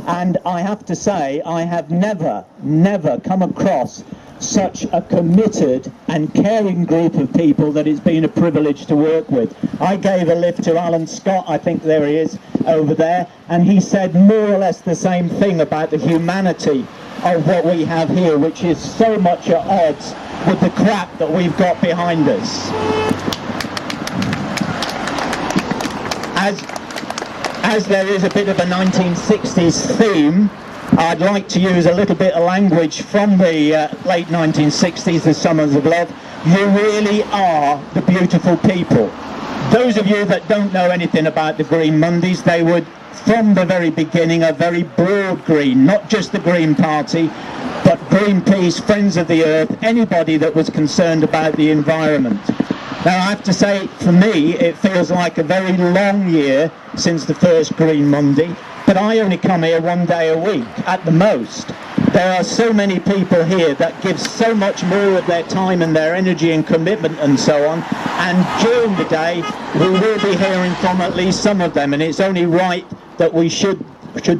And I have to say, I have never come across such a committed and caring group of people that it's been a privilege to work with. I gave a lift to Allan Scott, I think there he is over there, and he said more or less the same thing about the humanity of what we have here, which is so much at odds with the crap that we've got behind us. As there is a bit of a 1960s theme, I'd like to use a little bit of language from the late 1960s, the Summers of Love. You really are the beautiful people. Those of you that don't know anything about the Green Mondays, they were from the very beginning a very broad green, not just the Green Party, but Greenpeace, Friends of the Earth, anybody that was concerned about the environment. Now I have to say, for me, it feels like a very long year since the first Green Monday, but I only come here one day a week at the most. There are so many people here that give so much more of their time and their energy and commitment and so on, and during the day we will be hearing from at least some of them, and it's only right that we should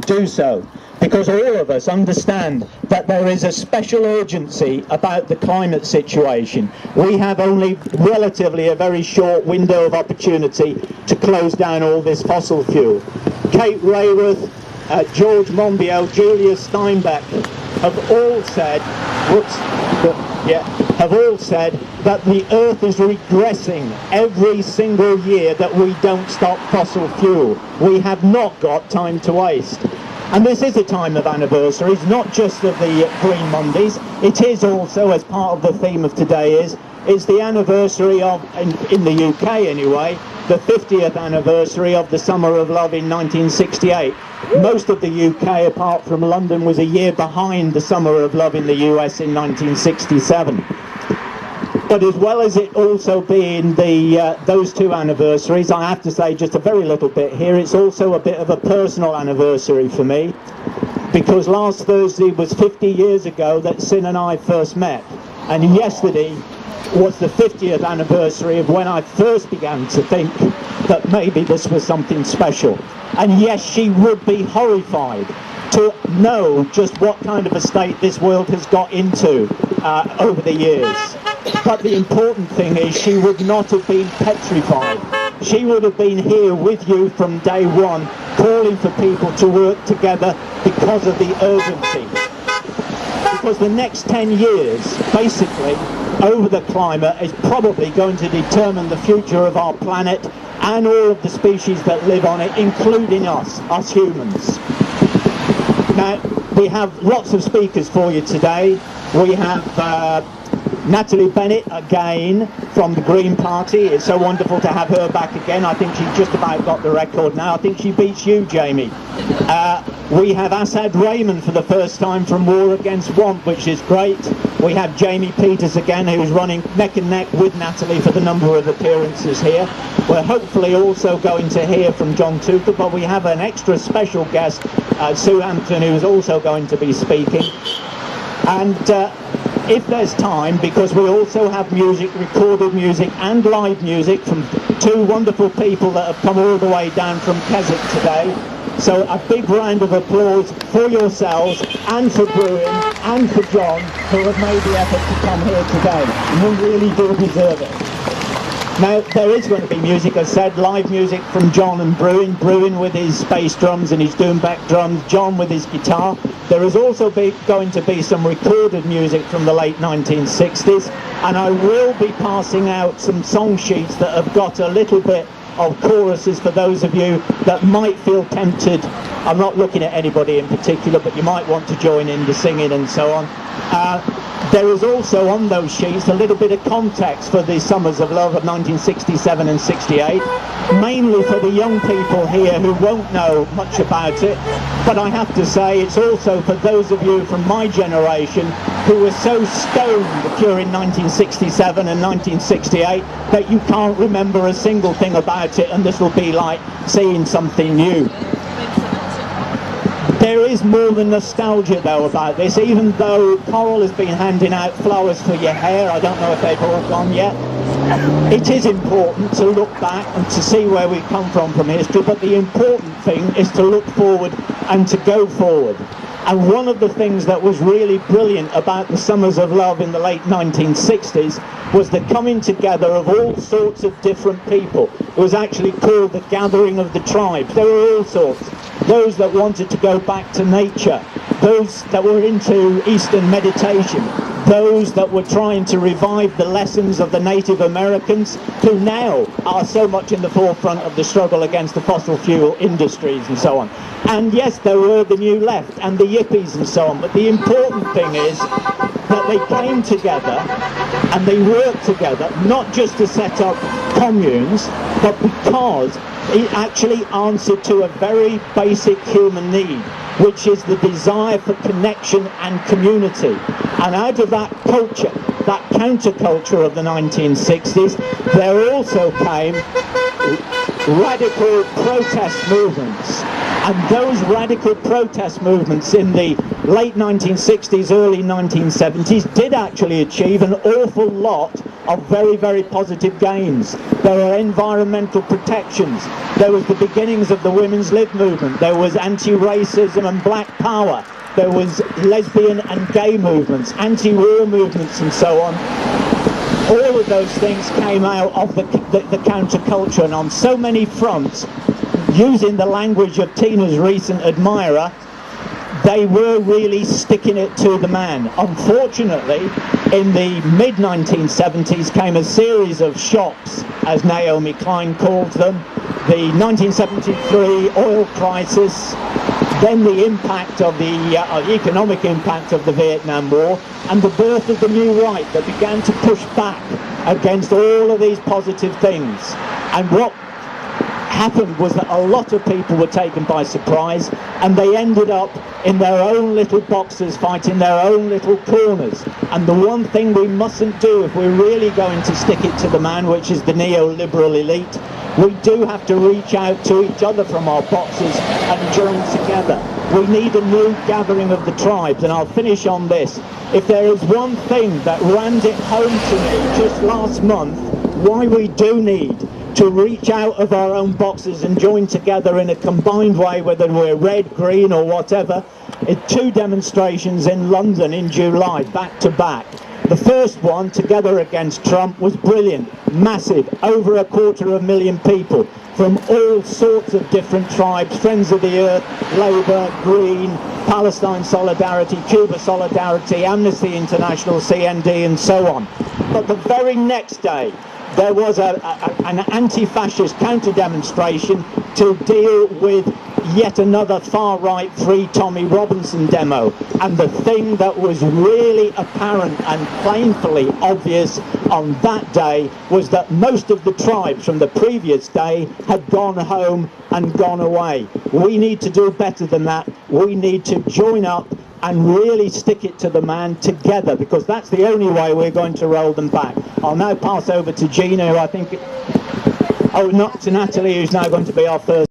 do so, because all of us understand that there is a special urgency about the climate situation. We have only relatively a very short window of opportunity to close down all this fossil fuel. Kate Raworth, George Monbiot, Julius Steinbeck have all said, that the Earth is regressing every single year that we don't stop fossil fuel. We have not got time to waste. And this is a time of anniversaries, not just of the Green Mondays. It is also, as part of the theme of today it's the anniversary of, in the UK anyway, the 50th anniversary of the Summer of Love in 1968. Most of the UK, apart from London, was a year behind the Summer of Love in the US in 1967. But as well as it also being those two anniversaries, I have to say just a very little bit here, it's also a bit of a personal anniversary for me, because last Thursday was 50 years ago that Sin and I first met, and yesterday was the 50th anniversary of when I first began to think that maybe this was something special. And yes, she would be horrified to know just what kind of a state this world has got into over the years. But the important thing is she would not have been petrified. She would have been here with you from day one, calling for people to work together because of the urgency. Because the next 10 years, basically, over the climate is probably going to determine the future of our planet and all of the species that live on it, including us humans. Now, we have lots of speakers for you today. We have Natalie Bennett again from the Green Party. It's so wonderful to have her back again. I think she's just about got the record now. I think she beats you, Jamie. We have Asad Rayman for the first time from War Against Want, which is great. We have Jamie Peters again, who's running neck and neck with Natalie for the number of appearances here. We're hopefully also going to hear from John Tucker, but we have an extra special guest, Sue Hampton, who's also going to be speaking. And if there's time, because we also have music, recorded music and live music from two wonderful people that have come all the way down from Keswick today. So a big round of applause for yourselves and for Bruin and for John, who have made the effort to come here today. You really do deserve it. Now, there is going to be music, as said, live music from John and Bruin. Bruin with his bass drums and his doom-back drums, John with his guitar. There is also going to be some recorded music from the late 1960s, and I will be passing out some song sheets that have got a little bit of choruses for those of you that might feel tempted. I'm not looking at anybody in particular, but you might want to join in the singing and so on. There is also on those sheets a little bit of context for the Summers of Love of 1967 and 68, mainly for the young people here who won't know much about it, but I have to say it's also for those of you from my generation who were so stoned during 1967 and 1968 that you can't remember a single thing about it, and this will be like seeing something new. There is more than nostalgia though about this, even though Coral has been handing out flowers for your hair. I don't know if they've all gone yet. It is important to look back and to see where we come from history, but the important thing is to look forward and to go forward. And one of the things that was really brilliant about the Summers of Love in the late 1960s was the coming together of all sorts of different people. It was actually called the Gathering of the Tribes. There were all sorts. Those that wanted to go back to nature, those that were into Eastern meditation, those that were trying to revive the lessons of the Native Americans, who now are so much in the forefront of the struggle against the fossil fuel industries and so on. And yes, there were the New Left and the Yippies and so on, but the important thing is that they came together and they worked together, not just to set up communes, but because it actually answered to a very basic human need, which is the desire for connection and community. And out of that culture, that counterculture of the 1960s, there also came radical protest movements. And those radical protest movements in the late 1960s, early 1970s did actually achieve an awful lot of very, very positive gains. There were environmental protections. There was the beginnings of the women's lib movement. There was anti-racism and black power. There was lesbian and gay movements, anti-war movements and so on. All of those things came out of the counterculture, and on so many fronts, using the language of Tina's recent admirer, they were really sticking it to the man. Unfortunately, in the mid-1970s came a series of shocks, as Naomi Klein calls them. The 1973 oil crisis, then the impact of the economic impact of the Vietnam War, and the birth of the new right that began to push back against all of these positive things. And what happened was that a lot of people were taken by surprise, and they ended up in their own little boxes fighting their own little corners. And the one thing we mustn't do if we're really going to stick it to the man, which is the neoliberal elite, we do have to reach out to each other from our boxes and join together. We need a new gathering of the tribes, and I'll finish on this. If there is one thing that rammed it home to me just last month, why we do need to reach out of our own boxes and join together in a combined way, whether we're red, green or whatever. Two demonstrations in London in July, back to back. The first one, Together Against Trump, was brilliant, massive, over 250,000 people from all sorts of different tribes, Friends of the Earth, Labour, Green, Palestine Solidarity, Cuba Solidarity, Amnesty International, CND and so on. But the very next day, there was an anti-fascist counter-demonstration to deal with yet another far-right Free Tommy Robinson demo. And the thing that was really apparent and painfully obvious on that day was that most of the tribes from the previous day had gone home and gone away. We need to do better than that. We need to join up and really stick it to the man together, because that's the only way we're going to roll them back. I'll now pass over to Gina, who I think, to Natalie, who's now going to be our first